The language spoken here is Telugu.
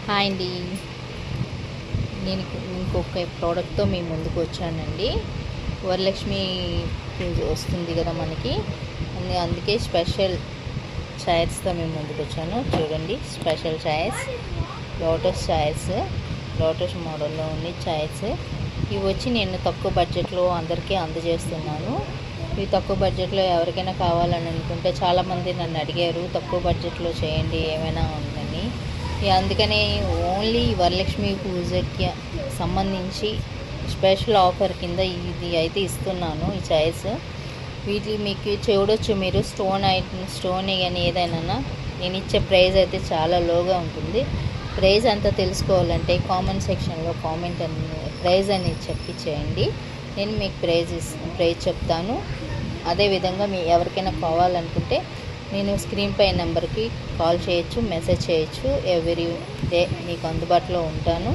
హాయ్ అండి. నేను ఇంకొక ప్రోడక్ట్తో మీ ముందుకు వచ్చానండి. వరలక్ష్మి పూజ వస్తుంది కదా మనకి, అందుకే స్పెషల్ చైర్స్తో మేము ముందుకు వచ్చాను. చూడండి, స్పెషల్ చైర్స్, లోటస్ మోడల్లో ఉన్న చైర్స్. ఇవి వచ్చి నేను తక్కువ బడ్జెట్లో అందరికీ అందజేస్తున్నాను. ఇవి తక్కువ బడ్జెట్లో ఎవరికైనా కావాలని అనుకుంటే చాలామంది నన్ను అడిగారు, తక్కువ బడ్జెట్లో చేయండి ఏమైనా ఉందని. అందుకని ఓన్లీ వరలక్ష్మి పూజకి సంబంధించి స్పెషల్ ఆఫర్ కింద ఇది అయితే ఇస్తున్నాను. ఈ చైర్స్ వీటిని మీకు చూడొచ్చు మీరు. స్టోన్ కానీ ఏదైనా నేను ఇచ్చే ప్రైస్ అయితే చాలా లోగా ఉంటుంది. ప్రైస్ అంతా తెలుసుకోవాలంటే కామెంట్ సెక్షన్లో ప్రైస్ అనేది చేయండి. నేను మీకు ప్రైస్ చెప్తాను. అదేవిధంగా ఎవరికైనా కావాలనుకుంటే నేను స్క్రీన్ పై నెంబర్కి కాల్ చేయొచ్చు, మెసేజ్ చేయొచ్చు. ఎవ్రీ డే మీకు అందుబాటులో ఉంటాను.